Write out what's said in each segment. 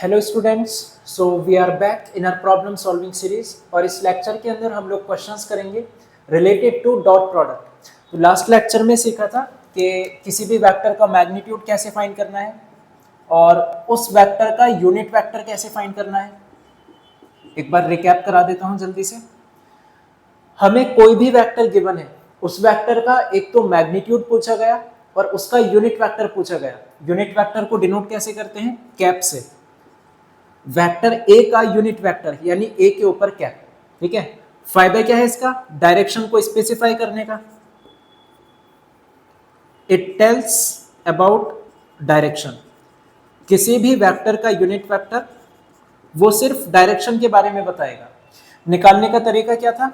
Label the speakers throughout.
Speaker 1: Hello students, so we are back in our problem solving series और इस lecture के अंदर हम लोग क्वेश्चंस करेंगे रिलेटेड टू डॉट प्रोडक्ट। तो लास्ट लेक्चर में सीखा था कि किसी भी वेक्टर का मैग्नीट्यूड कैसे फाइंड करना है और उस वेक्टर का यूनिट वेक्टर कैसे फाइंड करना है। एक बार रिकैप करा देता हूं जल्दी से। हमें कोई भी वेक्टर गिवन है, उस वेक्टर का एक तो मैग्नीट्यूड पूछा गया और उसका यूनिट वेक्टर पूछा गया। यूनिट वेक्टर को डिनोट कैसे करते हैं? कैप से। वेक्टर ए का यूनिट वेक्टर यानी ए के ऊपर कैप। ठीक है, फायदा क्या है इसका? डायरेक्शन को स्पेसिफाई करने का। It tells about direction. किसी भी वेक्टर का यूनिट वेक्टर वो सिर्फ डायरेक्शन के बारे में बताएगा। निकालने का तरीका क्या था?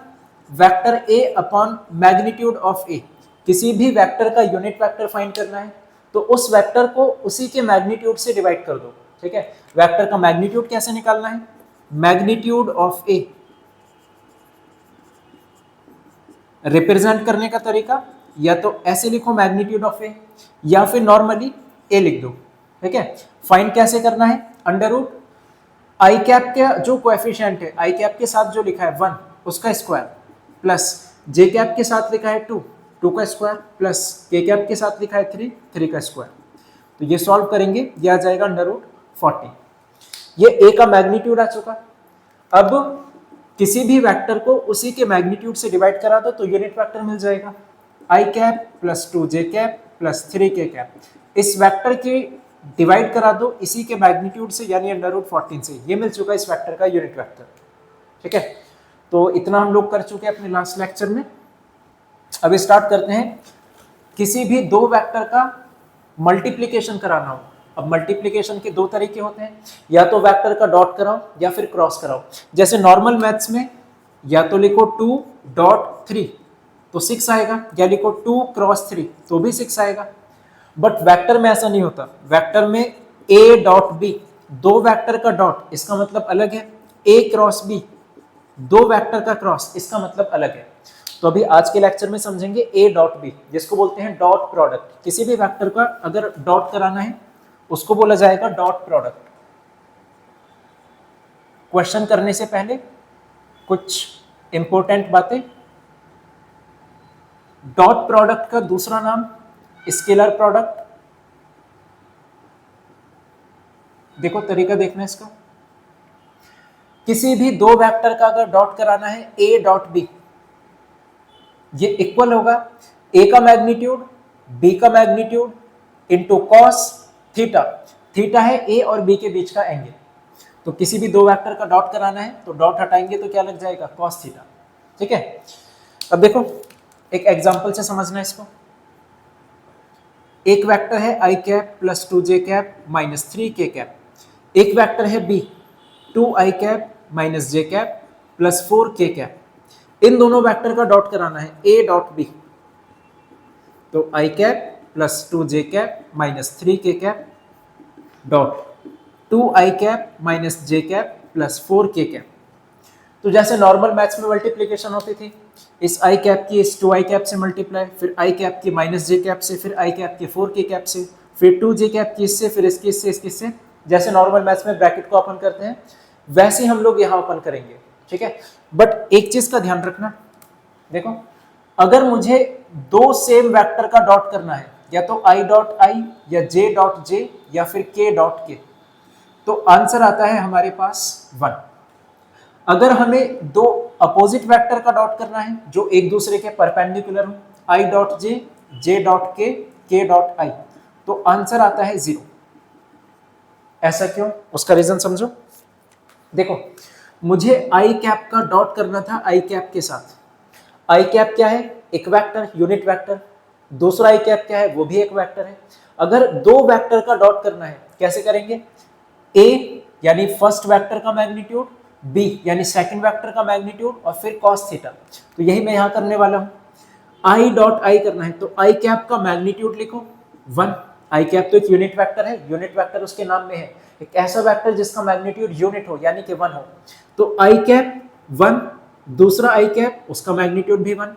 Speaker 1: Vector A upon magnitude of A. किसी भी वेक्टर का यूनिट वेक्टर फाइंड करना है तो उस वेक्टर को उसी के मैग्नीट्यूड से डिवाइड कर दो। ठीक है, वेक्टर का मैग्नीट्यूड कैसे निकालना है? Magnitude of A. रिप्रेजेंट करने का तरीका या तो ऐसे लिखो मैग्नीट्यूड ऑफ ए, या फिर नॉर्मली ए लिख दो। ठीक है, फाइंड कैसे करना है? अंडर रूट आई कैप के जो कोएफिशिएंट है, आई कैप के साथ जो लिखा है 1 उसका स्क्वायर, प्लस जे कैप के साथ लिखा है 2 का स्क्वायर, प्लस के कैप के साथ लिखा है 3 का स्क्वायर। तो ये सॉल्व करेंगे, ये आ जाएगा अंडर रूट 40। ये ए का मैग्नीट्यूड आ चुका। अब किसी भी वेक्टर को उसी के मैग्नीट्यूड से डिवाइड करा दो तो यूनिट वेक्टर मिल जाएगा। आई cap plus 2 j cap plus 3 k cap. इस वेक्टर के डिवाइड करा दो इसी के मैग्नीट्यूड से यानी अंडर रूट 14 से। ये मिल चुका इस वेक्टर का यूनिट वेक्टर। ठीक है, तो इतना हम लोग कर चुके हैं अपने लास्ट लेक्चर में। अब स्टार्ट करते हैं। किसी भी दो वेक्टर का मल्टीप्लिकेशन कराना हो। अब मल्टीप्लिकेशन के दो तरीके होते हैं, या तो वेक्टर का डॉट कराओ या फिर क्रॉस कराओ। जैसे नॉर्मल मैथ्स में या तो लिखो 2 डॉट 3 तो 6 आएगा, या लिखो 2 क्रॉस 3 तो भी 6 आएगा। बट वेक्टर में ऐसा नहीं होता। वेक्टर में a डॉट बी, दो वेक्टर का डॉट इसका मतलब अलग है। a क्रॉस बी, दो वेक्टर का क्रॉस इसका मतलब अलग है। तो अभी आज के लेक्चर में समझेंगे a डॉट बी, जिसको बोलते हैं डॉट प्रोडक्ट। किसी भी वेक्टर का अगर डॉट कराना है उसको बोला जाएगा डॉट प्रोडक्ट। क्वेश्चन करने से पहले कुछ इंपॉर्टेंट बातें। डॉट प्रोडक्ट का दूसरा नाम स्केलर प्रोडक्ट। देखो तरीका देखना इसका। किसी भी दो वेक्टर का अगर डॉट कराना है a डॉट बी, ये इक्वल होगा a का मैग्नीट्यूड b का magnitude into cos theta. Theta है a और b के बीच का एंगल। तो किसी भी दो वेक्टर का डॉट कराना है तो डॉट हटाएंगे तो क्या लग जाएगा? Cos theta. ठीक है, अब देखो एक एग्जांपल से समझना इसको। एक वेक्टर है i cap plus 2 j cap minus 3 k cap. एक वेक्टर है B 2 i cap minus j cap plus 4 k cap. इन दोनों वेक्टर का डॉट कराना है ए डॉट बी। तो i cap plus 2 j cap minus 3 k cap dot 2 i cap minus j cap plus 4 k cap. तो जैसे normal maths में multiplication होती थी, इस आई कैप की इस 2 आई कैप से मल्टीप्लाई, फिर आई कैप की माइनस जे कैप से, फिर आई कैप की 4 के कैप से, फिर 2 जे कैप की इससे, फिर इसकी इससे, इसकी इससे। जैसे नॉर्मल मैथ्स में ब्रैकेट को ओपन करते हैं वैसे ही हम लोग यहाँ ओपन करेंगे। ठीक है, बट एक चीज का ध्यान रखना। देखो अगर मुझे दो सेम वेक्टर का डॉट करना है, या तो आई डॉट आई या जे डॉट जे या फिर के डॉट के, तो आंसर आता है हमारे पास 1। अगर हमें दो अपोजिट वेक्टर का डॉट करना है जो एक दूसरे के परपेंडिकुलर हो, आई डॉट जे डॉट के डॉट आई, तो आंसर आता है 0। ऐसा क्यों? उसका रीजन समझो। देखो मुझे आई कैप का डॉट करना था आई कैप के साथ। आई कैप क्या है? एक वेक्टर, यूनिट वेक्टर। दूसरा आई कैप क्या है? वो भी एक वेक्टर है। अगर दो वेक्टर का डॉट करना है कैसे करेंगे? ए यानी फर्स्ट वेक्टर का मैग्नीट्यूड, बी यानी सेकंड वेक्टर का मैग्नीट्यूड और फिर कॉस थीटा। तो यही मैं यहां करने वाला हूं। आई डॉट आई करना है तो आई कैप का मैग्नीट्यूड लिखो 1। आई कैप तो एक यूनिट वेक्टर है, यूनिट वेक्टर उसके नाम में है। एक ऐसा वेक्टर जिसका मैग्नीट्यूड यूनिट हो यानी कि 1 हो। तो आई कैप 1, दूसरा आई कैप उसका मैग्नीट्यूड भी 1,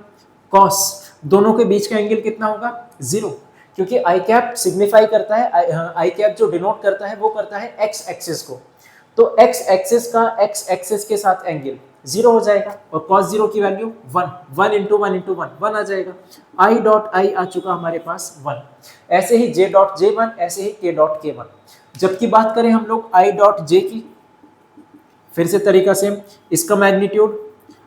Speaker 1: कॉस दोनों के बीच का एंगल कितना होगा? 0, क्योंकि आई कैप सिग्निफाई करता है, आई कैप जो डिनोट करता है वो करता है एक्स एक्सिस को। तो एक्स एक्सिस के साथ एंगल 0 हो जाएगा और cos 0 की value 1 into one into one आ जाएगा। आई डॉट आई आ चुका हमारे पास 1। ऐसे ही जे डॉट जे 1, ऐसे ही के डॉट के 1। जबकि बात करें हम लोग आई डॉट जे की, फिर से तरीका सेम, इसका मैग्नीट्यूड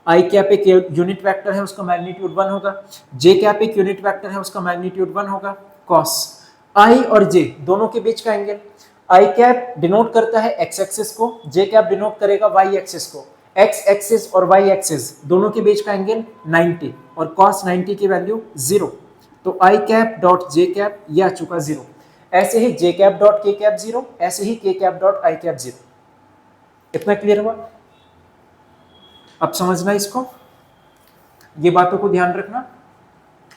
Speaker 1: आई कैप एक यूनिट वेक्टर है, उसका मैग्नीट्यूड 1 होगा। जे कैप एक यूनिट वेक्टर है, उसका मैग्नीट्यूड 1 होगा। कॉस आई और जे दोनों के बीच का एंगल, आई कैप डिनोट करता है एक्स एक्सिस को, जे कैप डिनोट करेगा वाई एक्सिस को। एक्स एक्सिस और वाई एक्सिस दोनों के बीच का एंगल 90 और कॉस 90 की वैल्यू 0। तो i cap dot J cap ये आ चुका 0। ऐसे ही जे कैप डॉट के कैप 0, ऐसे ही के कैप डॉट आई कैप 0। इतना क्लियर हुआ? अब समझना इसको, ये बातों को ध्यान रखना।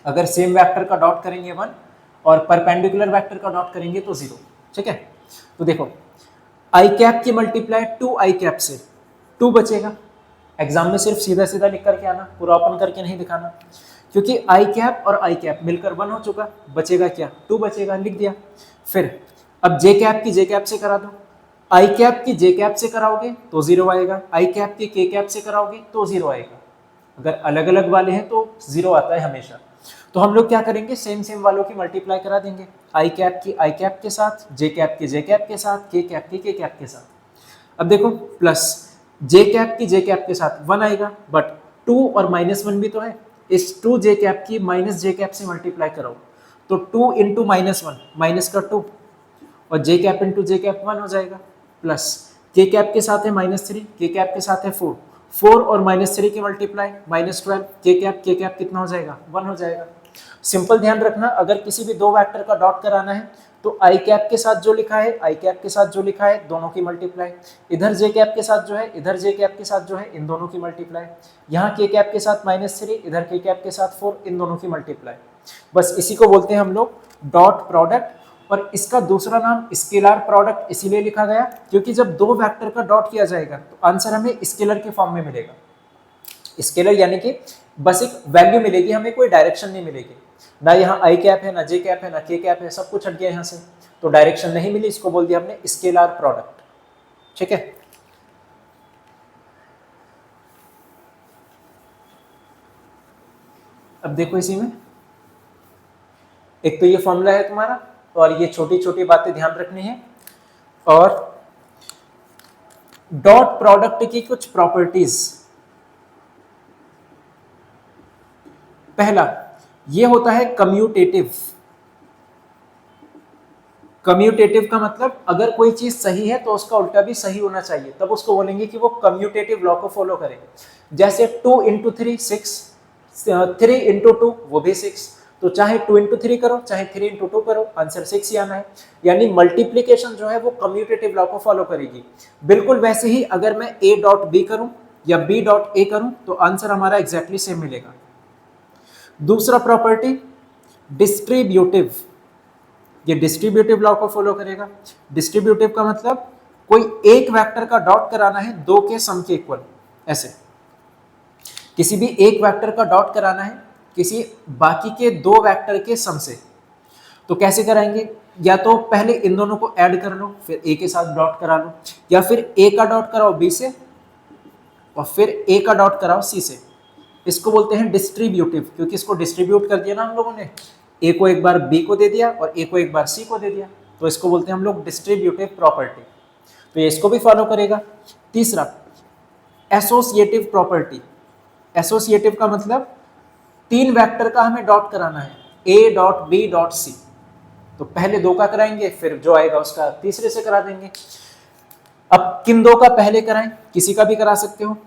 Speaker 1: अगर सेम वेक्टर का डॉट करेंगे 1 और परपेंडिकुलर वेक्टर का डॉट करेंगे तो 0। ठीक है, तो देखो आई कैप की मल्टीप्लाई 2 आई कैप से 2 बचेगा। एग्जाम में सिर्फ सीधा सीधा लिख करके आना, पूरा ओपन करके नहीं दिखाना, क्योंकि आई कैप और आई कैप मिलकर 1 हो चुका, बचेगा क्या? 2 बचेगा, लिख दिया। फिर अब जे कैप की जे कैप से करा दो, आई कैप की जे कैप से कराओगे तो 0 आएगा, आई कैप की के कैप से कराओगे तो 0 आएगा। अगर अलग अलग वाले हैं तो 0 आता है हमेशा। तो हम लोग क्या करेंगे, सेम सेम वालों की मल्टीप्लाई करा देंगे, आई कैप की आई कैप के साथ, जे कैप की जे कैप के साथ, के कैप की के कैप के साथ। अब देखो प्लस जे कैप की जे कैप के साथ 1 आएगा, बट 2 और -1 भी तो है, इस 2 जे कैप की माइनस जे कैप से मल्टीप्लाई करो तो 2 इंटू -1 माइनस का 2 और जे कैप इंटू जे कैप 1 हो जाएगा। प्लस के कैप के साथ है -3, के कैप के साथ है 4 और -3 की मल्टीप्लाई -12, के कैप कितना हो जाएगा? 1 हो जाएगा। सिंपल ध्यान रखना, अगर किसी भी दो वेक्टर का डॉट कराना है तो आई कैप के साथ जो लिखा है, आई कैप के साथ जो लिखा है, दोनों की मल्टीप्लाई, इधर जे कैप के साथ जो है, इधर जे कैप के साथ जो है, इन दोनों की मल्टीप्लाई, यहाँ के कैप के साथ -3, इधर के कैप के साथ 4, इन दोनों की मल्टीप्लाई। बस इसी को बोलते हैं हम लोग डॉट प्रोडक्ट। और इसका दूसरा नाम स्केलर प्रोडक्ट इसीलिए लिखा गया क्योंकि जब दो वेक्टर का डॉट किया जाएगा तो आंसर हमें स्केलर के फॉर्म में मिलेगा। स्केलर यानी कि बस एक वैल्यू मिलेगी, हमें कोई डायरेक्शन नहीं मिलेगी, ना यहाँ आई कैप है, ना जे कैप है, ना के कैप है, सब कुछ हट गया यहाँ से, तो डायरेक्शन नहीं मिली, इसको बोल दिया हमने स्केलर प्रोडक्ट। ठीक है, अब देखो इसी में एक तो ये फॉर्मूला है तुम्हारा और ये छोटी छोटी बातें ध्यान रखनी है। और डॉट प्रोडक्ट की कुछ प्रॉपर्टीज, पहला ये होता है कम्यूटेटिव। कम्यूटेटिव का मतलब अगर कोई चीज सही है तो उसका उल्टा भी सही होना चाहिए, तब उसको बोलेंगे कि वो कम्यूटेटिव लॉ को फॉलो करे। जैसे 2 इंटू 3 6, 3 इंटू 2 वो भी 6, तो चाहे 2 इंटू 3 करो चाहे 3 इंटू 2 करो, आंसर 6 ही आना है। यानी मल्टीप्लीकेशन जो है वो कम्यूटेटिव लॉ को फॉलो करेगी। बिल्कुल वैसे ही अगर मैं a डॉट बी करूं या b डॉट a करूं तो आंसर हमारा एग्जैक्टली सेम मिलेगा। दूसरा प्रॉपर्टी डिस्ट्रीब्यूटिव, ये डिस्ट्रीब्यूटिव लॉ को फॉलो करेगा। डिस्ट्रीब्यूटिव का मतलब कोई एक वेक्टर का डॉट कराना है दो के सम के इक्वल, ऐसे किसी भी एक वेक्टर का डॉट कराना है किसी बाकी के दो वेक्टर के सम से, तो कैसे कराएंगे? या तो पहले इन दोनों को ऐड कर लो फिर ए के साथ डॉट करा लो, या फिर ए का डॉट कराओ बी से और फिर ए का डॉट कराओ सी से। इसको बोलते हैं डिस्ट्रीब्यूटिव, क्योंकि इसको डिस्ट्रीब्यूट कर दिया ना हम लोगों ने, ए को एक बार बी को दे दिया और ए को एक बार सी को दे दिया, तो इसको बोलते हैं हम लोग डिस्ट्रीब्यूटिव प्रॉपर्टी। तो ये इसको भी फॉलो करेगा। तीसरा एसोसिएटिव प्रॉपर्टी। एसोसिएटिव का मतलब तीन वेक्टर का हमें डॉट कराना है, A dot B dot C, तो पहले दो का कराएंगे फिर जो आएगा उसका तीसरे से करा देंगे। अब किन दो का पहले कराएं? किसी का भी करा सकते हो,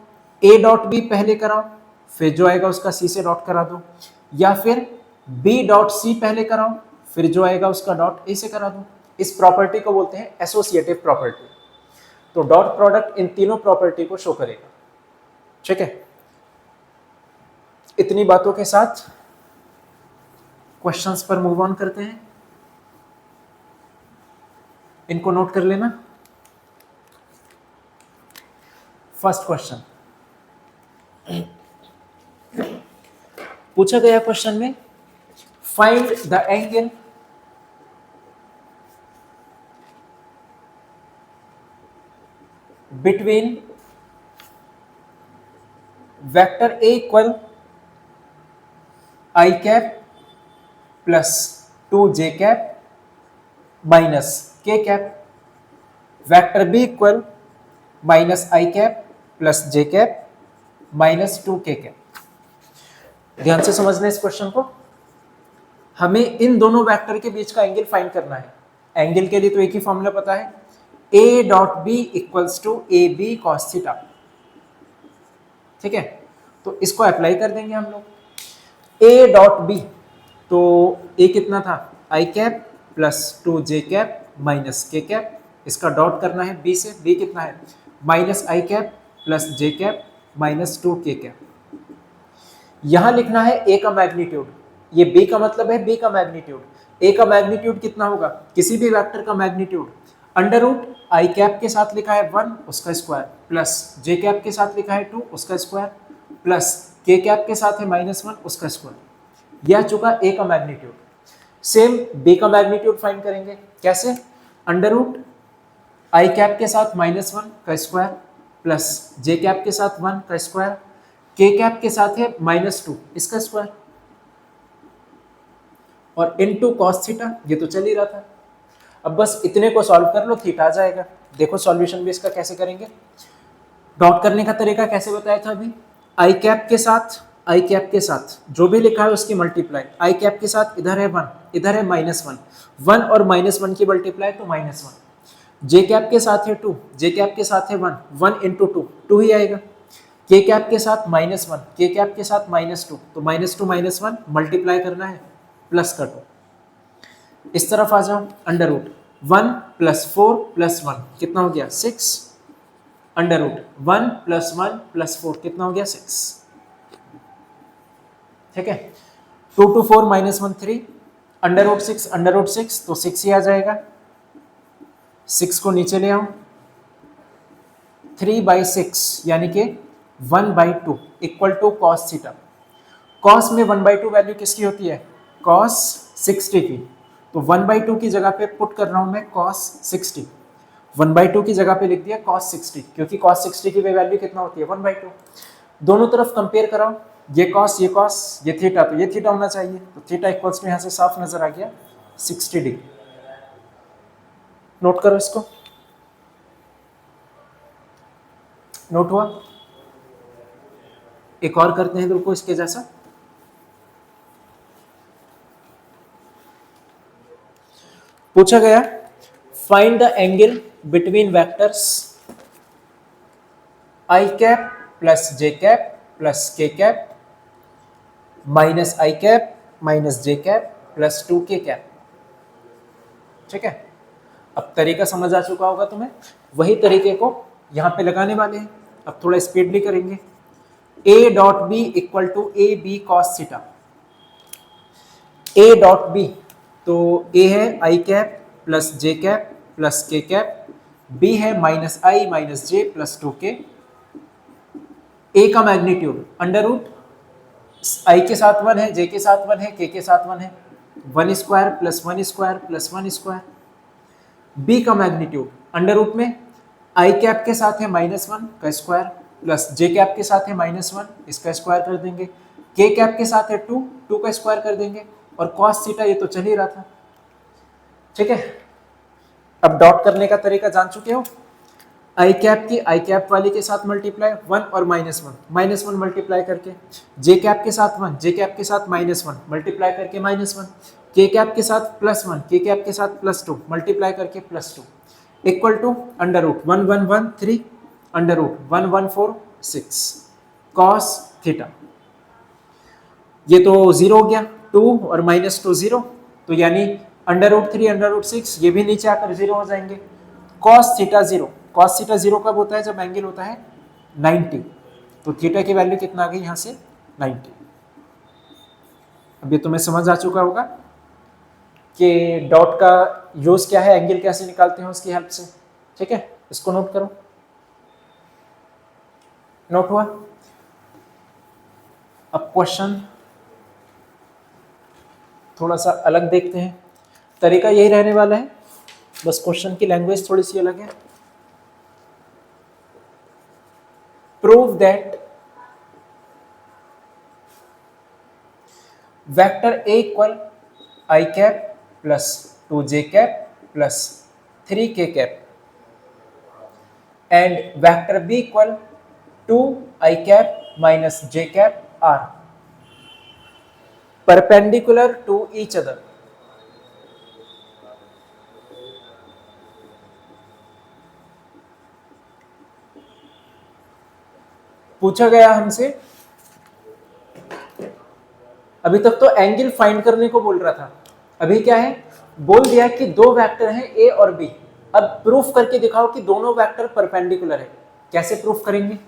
Speaker 1: ए डॉट बी पहले कराओ फिर जो आएगा उसका सी से डॉट करा दो, या फिर बी डॉट सी पहले कराओ फिर जो आएगा उसका डॉट ए से करा दो। इस प्रॉपर्टी को बोलते हैं एसोसिएटिव प्रॉपर्टी। तो डॉट प्रोडक्ट इन तीनों प्रॉपर्टी को शो करेगा। ठीक है, इतनी बातों के साथ क्वेश्चंस पर मूव ऑन करते हैं, इनको नोट कर लेना। फर्स्ट क्वेश्चन पूछा गया, क्वेश्चन में find the angle between vector A equal i cap plus 2j cap minus k cap, vector B equal minus i cap plus j cap minus 2k cap. ध्यान से समझना इस question को। हमें इन दोनों वेक्टर के बीच का एंगल फाइंड करना है। एंगल के लिए तो एक ही फॉर्मूला पता है, a dot B equals to A B cos theta. ठीक है, तो इसको अप्लाई कर देंगे हम लोग। a डॉट बी, तो a कितना था, i cap plus 2j cap minus k cap, इसका डॉट करना है b से। b कितना है, minus i cap plus j cap minus 2k cap. यहां लिखना है a का मैग्नीट्यूड, ये b का मतलब है b का मैग्नीट्यूड। a का मैग्नीट्यूड कितना होगा, किसी भी वेक्टर का magnitude under root i cap के साथ लिखा है 1 उसका स्क्वायर, प्लस j कैप के साथ लिखा है 2 उसका स्क्वायर, प्लस k कैप के साथ है -1 उसका स्क्वायर। यह चुका a का मैग्नीट्यूड। सेम b का मैग्नीट्यूड फाइंड करेंगे, कैसे, अंडर रूट आई कैप के साथ -1 का स्क्वायर प्लस j कैप के साथ 1 का स्क्वायर, k कैप के साथ है -2 इसका स्क्वायर, और इनटू कॉस थीटा, ये तो चल ही रहा था। अब बस इतने को सॉल्व कर लो, थीटा आ जाएगा। देखो सॉल्यूशन भी इसका कैसे करेंगे। डॉट करने का तरीका कैसे बताया था अभी, आई कैप के साथ, आई कैप के साथ जो भी लिखा है उसकी मल्टीप्लाई, आई कैप के साथ इधर है 1, इधर है -1, 1 और -1 की मल्टीप्लाई तो -1, जे कैप के साथ है 2, जे कैप के साथ है 1, 1 इंटू 2, 2 ही आएगा। के कैप के साथ -1, के कैप के साथ -2, तो -2 -1 मल्टीप्लाई करना है प्लस का 2। इस तरफ आ जाओ, अंडर रूट 1 प्लस 4 प्लस 1 कितना हो गया 6, अंडर रूट 1 प्लस 1 प्लस 4 कितना हो गया 6। ठीक है, 2 to 4 -1 3, under root 6, under root 6 तो 6 ही आ जाएगा। 6 को नीचे ले आओ, 3/6 यानी कि 1/2 equal to cos theta. Cos में 1/2 वैल्यू किसकी होती है, कॉस 60 की, तो 1/2 की जगह पे पुट कर रहा हूं मैं कॉस 60, 1/2 की जगह पे लिख दिया कॉस 60, क्योंकि कॉस 60 की वैल्यू कितना होती है 1/2। दोनों तरफ कंपेयर कराओ, ये कॉस ये थीटा, तो ये थीटा होना चाहिए, तो थीटा इक्वल्स में यहां से साफ नजर आ गया 60 डिग्री। नोट करो इसको, नोट हुआ। एक और करते हैं बिल्कुल इसके जैसा। पूछा गया find the angle between vectors I cap plus j cap plus k cap minus i cap minus j cap plus 2k cap. ठीक है, अब तरीका समझ आ चुका होगा तुम्हें, वही तरीके को यहां पे लगाने वाले हैं। अब थोड़ा स्पीडली करेंगे। a dot B equal to A B cos theta. a dot B, तो a है i cap plus j cap plus k cap, b है -i minus j plus 2k। a का मैग्नीट्यूड अंडर रूट i के साथ 1 है, j के साथ 1 है, k के साथ 1 है, 1 square plus 1 square plus 1 square. b का मैग्नीट्यूड अंडर रूट में आई कैप के साथ है -1 का स्क्वायर प्लस जे कैप के साथ है -1 इसका स्क्वायर कर देंगे, के कैप के साथ है 2, 2 का स्क्वायर कर देंगे, और कॉस थीटा ये तो चल ही रहा था। ठीक है, अब डॉट करने का तरीका जान चुके हो। आई कैप की आई कैप वाली के साथ मल्टीप्लाई 1 और -1 मल्टीप्लाई करके, जे कैप के साथ 1, जे कैप के साथ -1 मल्टीप्लाई करके -1, के कैप के साथ +1, के कैप के साथ +2 मल्टीप्लाई करके +2 equal to under root 1113 under root 1146 cos theta. ये तो 0 हो गया, 2 और -2 0, तो यानी अंडर रूट 3 अंडर रूट 6 ये भी नीचे आकर 0 हो जाएंगे। कॉस थीटा 0, कॉस थीटा 0 कब होता है, जब एंगल होता है 90, तो थीटा की वैल्यू कितना आ गई यहां से 90। अब ये तुम्हें समझ आ चुका होगा कि डॉट का यूज क्या है, एंगल कैसे निकालते हैं उसकी हेल्प से। ठीक है, इसको नोट करो, नोट हुआ। अब क्वेश्चन थोड़ा सा अलग देखते हैं, तरीका यही रहने वाला है, बस क्वेश्चन की लैंग्वेज थोड़ी सी अलग है। Prove that vector A equal i cap plus 2j cap plus 3k cap and vector b equal 2i cap minus j cap are perpendicular to each other. पूछा गया हमसे, अभी तक तो एंगल फाइंड करने को बोल रहा था, अभी क्या है, बोल दिया कि दो वेक्टर हैं ए और बी, अब प्रूफ करके दिखाओ कि दोनों वेक्टर परपेंडिकुलर है। कैसे प्रूफ करेंगे?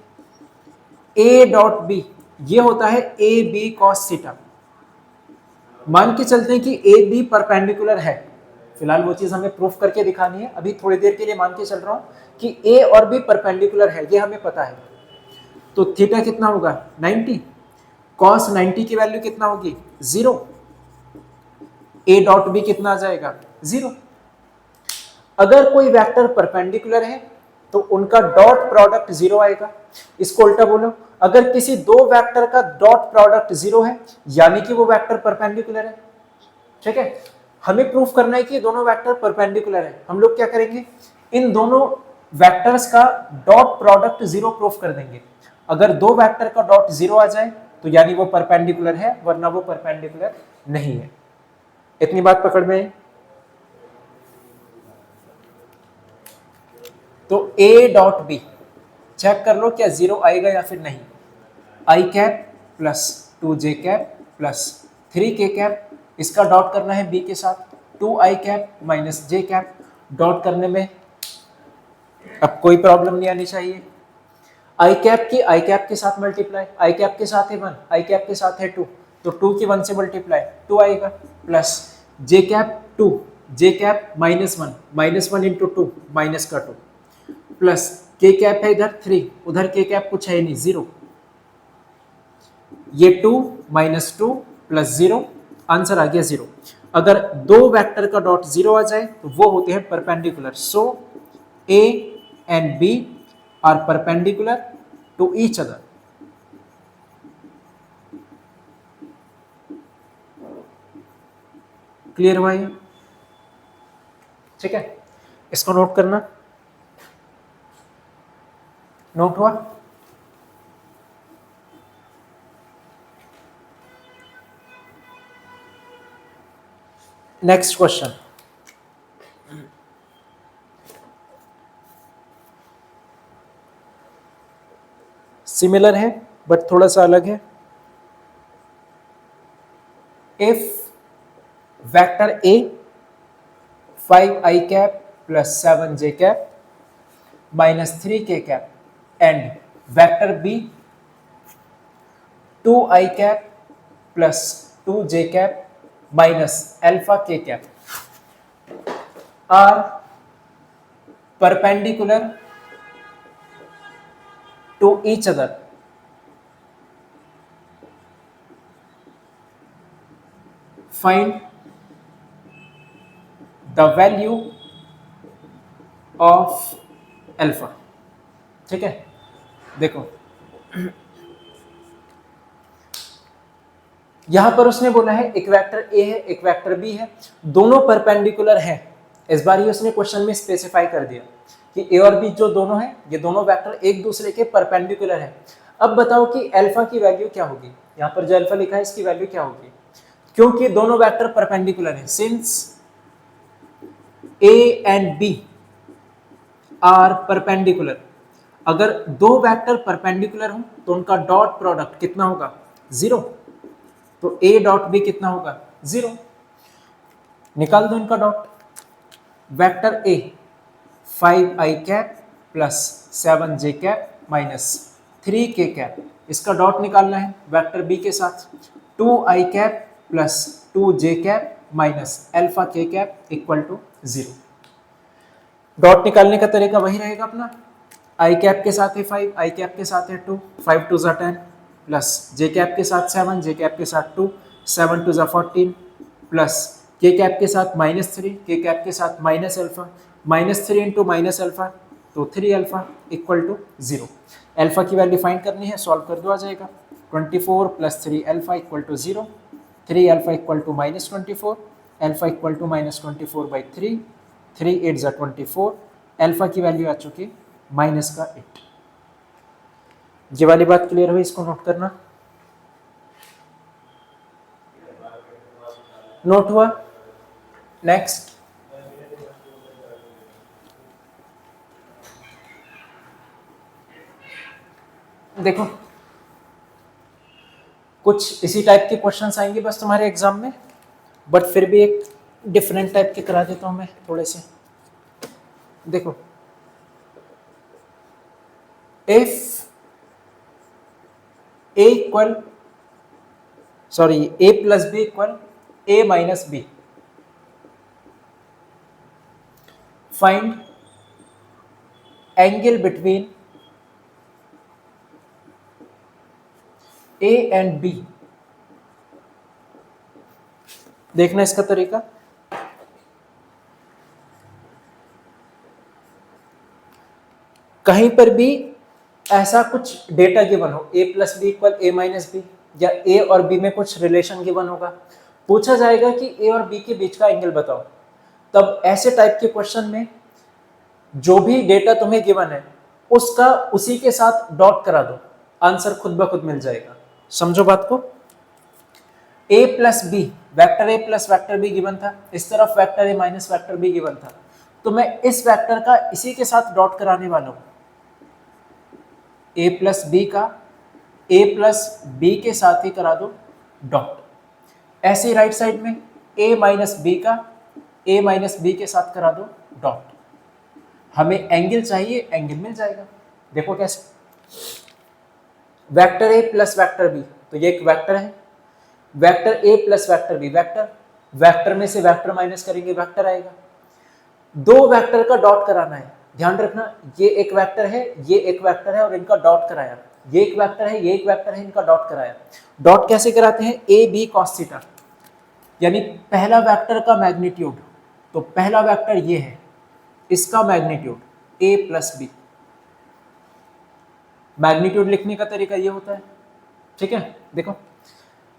Speaker 1: ए डॉट बी ये होता है ए बी कॉस थीटा। मान के चलते हैं कि ए बी परपेंडिकुलर है, फिलहाल वो चीज हमें प्रूफ करके दिखानी है, अभी थोड़ी देर के लिए मान के चल रहा हूं कि ए और बी परपेंडिकुलर है, ये हमें पता है। तो थीटा कितना होगा 90, कॉस 90 की वैल्यू कितना होगी 0, ए डॉट बी कितना आ जाएगा 0। अगर कोई वेक्टर परपेंडिकुलर है तो उनका डॉट प्रोडक्ट 0 आएगा। इसको उल्टा बोलो, अगर किसी दो वेक्टर का डॉट प्रोडक्ट 0 है यानी कि वो वेक्टर परपेंडिकुलर है। ठीक है, हमें प्रूफ करना है कि दोनों वेक्टर परपेंडिकुलर है। हम लोग क्या करेंगे, इन दोनों वेक्टर्स का डॉट प्रोडक्ट 0 प्रूफ कर देंगे। अगर दो वेक्टर का डॉट 0 आ जाए तो यानी वो परपेंडिकुलर है, वरना वो परपेंडिकुलर नहीं है। इतनी बात पकड़ में है? तो ए डॉट बी चेक कर लो क्या 0 आएगा या फिर नहीं। I cap plus 2j cap plus 3k cap, इसका डॉट करना है बी के साथ, 2i cap minus j cap, dot करने में अब कोई प्रॉब्लम नहीं आनी चाहिए। आई कैप की आई कैप के साथ मल्टीप्लाई, आई कैप के साथ है 1, आई कैप के साथ है 2, तो 2 की 1 से मल्टीप्लाई 2 आएगा, plus j cap 2, j cap minus 1 into 2 minus का 2, प्लस k कैप है इधर 3, उधर k कैप कुछ है नहीं 0, ये 2 माइनस 2 प्लस 0, आंसर आ गया 0। अगर दो वेक्टर का डॉट 0 आ जाए तो वो होते हैं perpendicular. So a and b are perpendicular to each other. Clear हुआ ये? ठीक है, इसको नोट करना। नोट हुआ? नेक्स्ट क्वेश्चन, सिमिलर है बट थोड़ा सा अलग है। If vector A 5i cap plus 7j cap minus 3k cap and vector B 2i cap plus 2j cap minus alpha k cap are perpendicular to each other, find the value of alpha. ठीक है, देखो यहां पर उसने बोला है एक vector A है एक वेक्टर बी है, दोनों परपेंडिकुलर हैं। इस बार ही उसने क्वेश्चन में स्पेसिफाई कर दिया कि ए और बी जो दोनों हैं ये दोनों वेक्टर एक दूसरे के परपेंडिकुलर हैं। अब बताओ कि अल्फा की वैल्यू क्या होगी, यहां पर जो अल्फा लिखा है इसकी वैल्यू क्या होगी, क्योंकि दोनों वेक्टर परपेंडिकुलर हैं। Since A and B are perpendicular, अगर दो वेक्टर परपेंडिकुलर हो तो उनका डॉट प्रोडक्ट कितना होगा 0, तो ए डॉट बी कितना होगा 0। निकाल दो इनका dot. Vector A 5i cap plus 7j cap minus 3k cap, इसका डॉट निकालना है वेक्टर बी के साथ, 2i cap plus 2j cap minus alpha k cap equal to 0। Dot निकालने का तरीका वही रहेगा अपना, i कैप के साथ है 5, i कैप के साथ है 2, 5 2 ज़ा 10, प्लस j कैप के साथ 7, j कैप के साथ 2, 7 2 ज़ा 14, प्लस k कैप के साथ माइनस 3, k कैप के साथ minus alpha, minus 3 into minus alpha तो 3 अल्फा इक्वल टू 0। अल्फा की वैल्यू फाइंड करनी है, सॉल्व कर दो, आ जाएगा 24 plus 3 alpha equal to 0, 3 alpha equal to -24, alpha equal to -24/3, 3 8 ज़ा 24, अल्फा की वैल्यू आ चुकी -8। ये वाली बात क्लियर हुई, इसको नोट करना। नोट हुआ? नेक्स्ट देखो, कुछ इसी टाइप के क्वेश्चंस आएंगे बस तुम्हारे एग्जाम में, बट फिर भी एक डिफरेंट टाइप के करा देता हूं मैं थोड़े से। देखो, if A equal sorry A plus B equal A minus B, find angle between A and B. देखना इसका तरीका, कहीं पर भी ऐसा कुछ डेटा गिवन हो, ए plus B equal A minus B, या ए और बी में कुछ रिलेशन गिवन होगा, पूछा जाएगा कि ए और बी के बीच का एंगल बताओ। तब ऐसे टाइप के क्वेश्चन में जो भी डेटा तुम्हें गिवन है उसका उसी के साथ डॉट करा दो, आंसर खुद ब खुद मिल जाएगा। समझो बात को। A plus B, vector A plus vector B given था, इस तरफ vector A minus vector B given था, तो मैं इस वैक्टर का इसी के साथ डॉट कराने वाला हूं। ए प्लस बी का ए प्लस बी के साथ ही करा दो डॉट। ऐसे राइट साइड में ए माइनस बी का ए माइनस बी के साथ करा दो डॉट। हमें एंगल चाहिए, एंगल मिल जाएगा। देखो कैसे, vector A plus vector B, तो ये एक वेक्टर है, vector A plus vector B vector, vector में से वेक्टर माइनस करेंगे वेक्टर आएगा। दो वेक्टर का डॉट कराना है, ध्यान रखना, ये एक वेक्टर है, ये एक वेक्टर है, और इनका डॉट कराया, ये एक वेक्टर है, ये एक वेक्टर है, इनका डॉट कराया। डॉट कैसे कराते हैं, ए बी कॉस थीटा, यानी पहला वेक्टर का मैग्नीट्यूड, तो पहला वेक्टर ये है, इसका magnitude A plus B. Magnitude लिखने का तरीका ये होता है, ठीक है। देखो,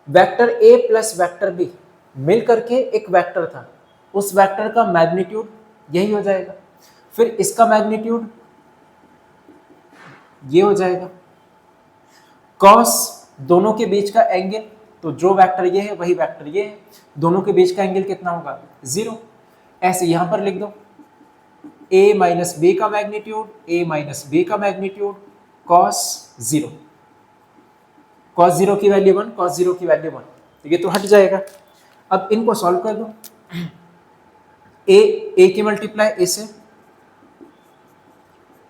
Speaker 1: vector A plus vector B मिल करके एक वेक्टर था, उस वेक्टर का मैग्नीट्यूड यही हो जाएगा, फिर इसका मैग्नीट्यूड ये हो जाएगा, कॉस दोनों के बीच का एंगल, तो जो वेक्टर ये है वही वेक्टर ये है, दोनों के बीच का एंगल कितना होगा, 0। ऐसे यहां पर लिख दो, a माइनस बी का मैग्नीट्यूड, a माइनस बी का मैग्नीट्यूड, cos 0, cos 0 की वैल्यू 1, cos 0 की वैल्यू 1, तो ये तो हट जाएगा। अब इनको सॉल्व कर दो, a की मल्टीप्लाई a से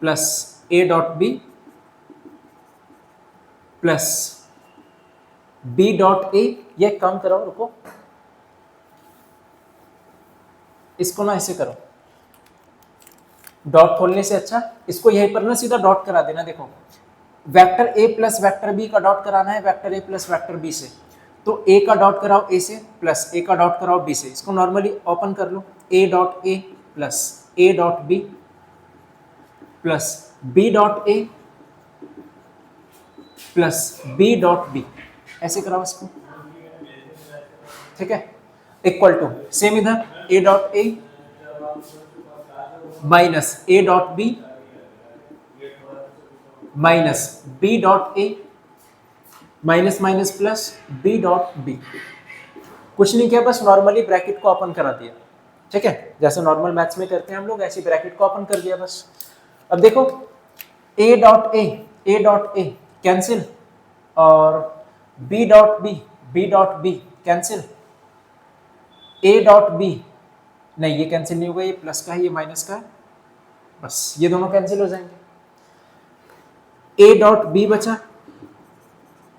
Speaker 1: plus a dot B plus b dot a, ये काम करो, रुको, इसको ना ऐसे करो, डॉट खोलने से अच्छा इसको यहीं पर ना सीधा डॉट करा देना। देखो, vector A plus vector B का डॉट कराना है vector A plus vector B से, तो ए का डॉट कराओ ए से, प्लस ए का डॉट कराओ बी से, इसको नॉर्मली ओपन कर लो, A dot A plus A dot B plus B dot A plus B dot B, ऐसे कराओ इसको, ठीक है। इक्वल टू सेम इधर A dot A minus A dot B minus B dot A minus minus plus B dot B. कुछ नहीं किया, बस नॉर्मली ब्रैकेट को ओपन करा दिया, ठीक है, जैसे नॉर्मल मैथ्स में करते हैं हम लोग, ऐसे ब्रैकेट को ओपन कर दिया बस। अब देखो, ए डॉट ए कैंसिल, और B dot B cancel, A dot B नहीं, ये कैंसिल नहीं होगा, ये प्लस का है, ये माइनस का है, बस ये दोनों कैंसिल हो जाएंगे। ए डॉट बी बचा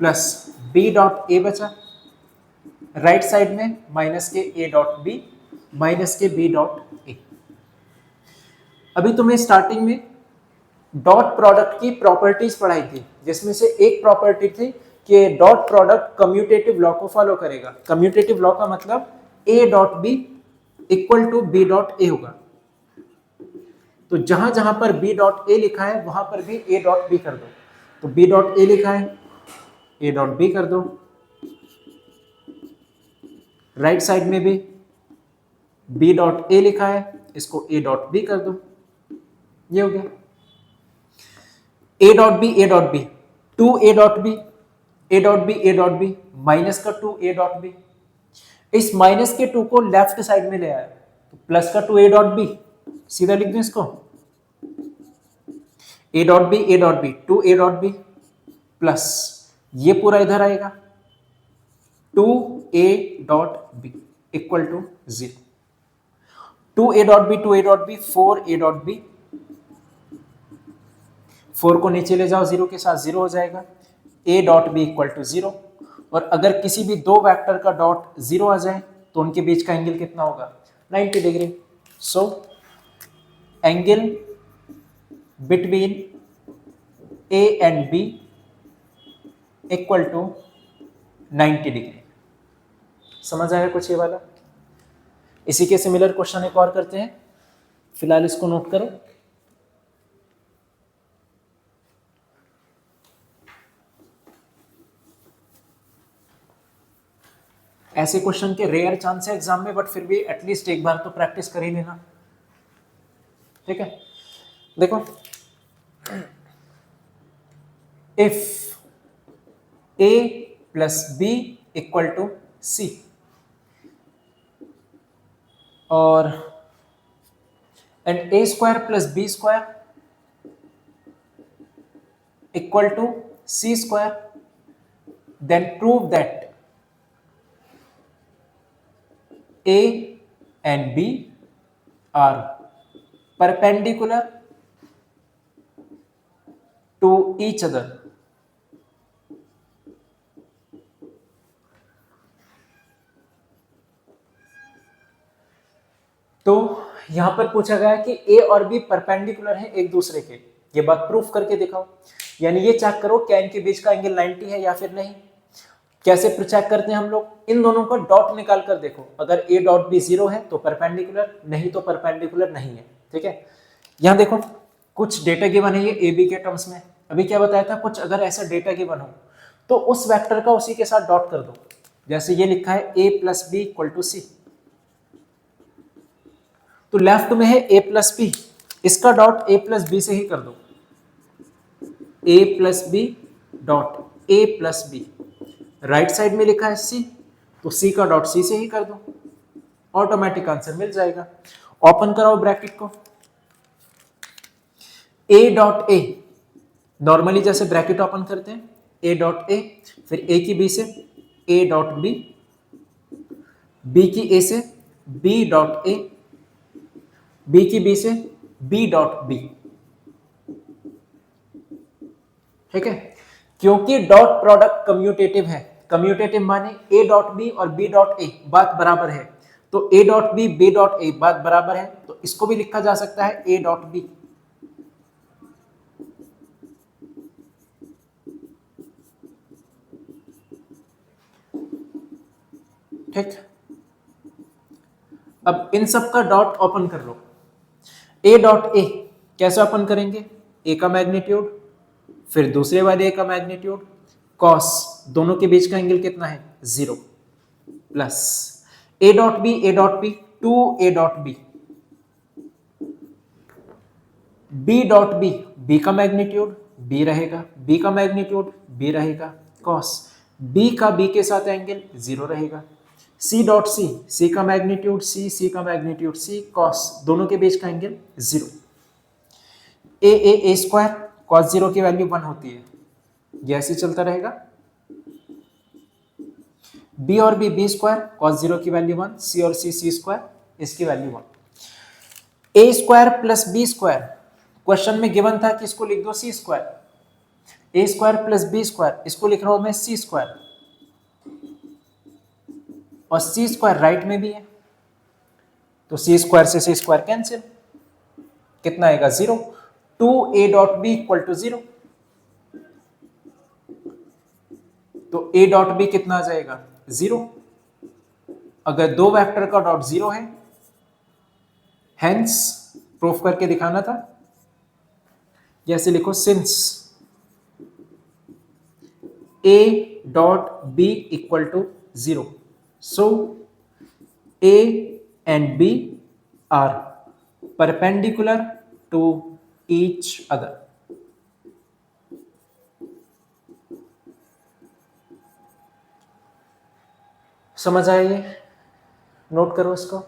Speaker 1: प्लस बी डॉट ए बचा, राइट साइड में माइनस के ए डॉट बी माइनस के बी डॉट ए। अभी तुम्हें स्टार्टिंग में डॉट प्रोडक्ट की प्रॉपर्टीज पढ़ाई थी, जिसमें से एक प्रॉपर्टी थी कि डॉट प्रोडक्ट कम्यूटेटिव लॉ को फॉलो करेगा। कम्यूटेटिव लॉ का मतलब A dot B equal to B dot A होगा, तो जहां जहां पर बी डॉट ए लिखा है वहां पर भी ए डॉट बी कर दो। तो बी डॉट ए लिखा है, ए डॉट बी कर दो। राइट साइड में भी बी डॉट ए लिखा है, इसको ए डॉट बी कर दो। ये हो गया A dot B, A dot B, two A dot B, A dot B, A dot B, minus का टू ए डॉट बी। इस माइनस के टू को लेफ्ट साइड में ले आया, तो प्लस का टू ए डॉट बी, सीधा लिख दो इसको, A dot B, A dot B, two A dot B plus ये पूरा इधर आएगा two A dot B equal to 0। Two A dot B, two A dot B, four A dot B, 4 को नीचे ले जाओ, 0 के साथ 0 हो जाएगा, A dot B equal to 0। और अगर किसी भी दो वेक्टर का डॉट 0 आ जाए तो उनके बीच का एंगल कितना होगा? 90 degree. So angle between A and B equal to 90 degree. समझ आया कुछ ये वाला? इसी के सिमिलर क्वेश्चन एक और करते हैं, फिलहाल इसको नोट करो। ऐसे क्वेश्चन के रेयर चांस है एग्जाम में, बट फिर भी एटलीस्ट एक बार तो प्रैक्टिस कर ही लेना, ठीक है? देखो, if A plus B equal to C और and A square plus B square equal to C square, then prove that A and B are perpendicular to each other. तो यहां पर पूछा गया कि A और B परपेंडिकुलर हैं एक दूसरे के, ये बात प्रूफ करके दिखाओ। यानी ये चेक करो क्या इनके बीच का एंगल 90 है या फिर नहीं। कैसे चेक करते हैं हम लोग? इन दोनों का डॉट निकाल कर देखो, अगर ए डॉट बी 0 है तो परपेंडिकुलर, नहीं तो परपेंडिकुलर नहीं है, ठीक है? यहां देखो कुछ डेटा गिवन है ये ए बी के टर्म्स में। अभी क्या बताया था, कुछ अगर ऐसा डेटा गिवन हो तो उस वेक्टर का उसी के साथ डॉट कर दो। जैसे ये लिखा है A plus B equal to C, तो लेफ्ट में है ए प्लस बी, इसका डॉट ए प्लस बी से ही कर दो, A plus B dot A plus B. Right side में लिखा है सी, तो सी का डॉट सी से ही कर दो, ऑटोमेटिक आंसर मिल जाएगा। ओपन कराओ ब्रैकेट को, ए डॉट ए, नॉर्मली जैसे ब्रैकेट ओपन करते हैं, ए डॉट ए, फिर ए की बी से ए डॉट बी, बी की ए से बी डॉट ए, बी की बी से बी डॉट बी, ठीक है? क्योंकि डॉट प्रोडक्ट कम्यूटेटिव है, कम्यूटेटिव माने ए डॉट बी और बी डॉट ए बात बराबर है, तो A dot B dot A बात बराबर है, तो इसको भी लिखा जा सकता है ए डॉट बी। ठीक, अब इन सब का डॉट ओपन कर लो। ए डॉट ए कैसे ओपन करेंगे? ए का मैग्नीट्यूड, फिर दूसरे वाले ए का मैग्नीट्यूड, कॉस, दोनों के बीच का एंगल कितना है? 0, plus A dot B, A dot B, two A dot B, B dot B, B का मैग्नीट्यूड बी रहेगा, बी का मैग्नीट्यूड बी रहेगा, कॉस बी का बी के साथ एंगल 0 रहेगा, सी डॉट सी, सी का मैग्नीट्यूड सी, सी का मैग्नीट्यूड सी, कॉस दोनों के बीच का एंगल 0, ए स्क्वायर, कॉस 0 की वैल्यू 1 होती है, ये ऐसे चलता रहेगा, बी और बी स्क्वायर, कॉस 0 की वैल्यू 1, सी और सी स्क्वायर, इसकी value 1, A square plus B square, question में गिवन था कि इसको लिख दो C square, A square plus B square, इसको लिख रहा हूं मैं सी स्क्वायर, और सी स्क्वायर राइट में भी है, तो सी स्क्वायर से सी स्क्वायर कैंसिल, कितना आएगा? 0, two A dot B equal to 0, तो ए डॉट बी कितना आ जाएगा? 0। अगर दो वेक्टर का डॉट 0 है, हेंस प्रूफ करके दिखाना था, जैसे लिखो since a dot b equal to 0, so a and b are perpendicular to each other. समझ आए ये? नोट करो इसको।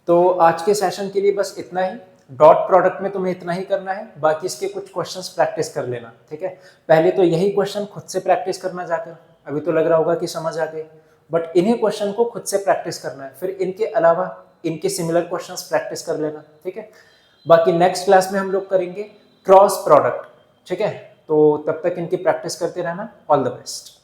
Speaker 1: तो आज के सेशन के लिए बस इतना ही। डॉट प्रोडक्ट में तुम्हें इतना ही करना है, बाकी इसके कुछ क्वेश्चंस प्रैक्टिस कर लेना, ठीक है। पहले तो यही क्वेश्चन खुद से प्रैक्टिस करना जाकर, अभी तो लग रहा होगा कि समझ आ गए, बट इन्हीं क्वेश्चन को खुद से प्रैक्टिस करना है, फिर इनके अलावा इनके सिमिलर क्वेश्चंस प्रैक्टिस कर लेना, ठीक है। बाकी नेक्स्ट क्लास में हम लोग करेंगे क्रॉस प्रोडक्ट, ठीक है। तो तब तक इनकी प्रैक्टिस करते रहना। All the best.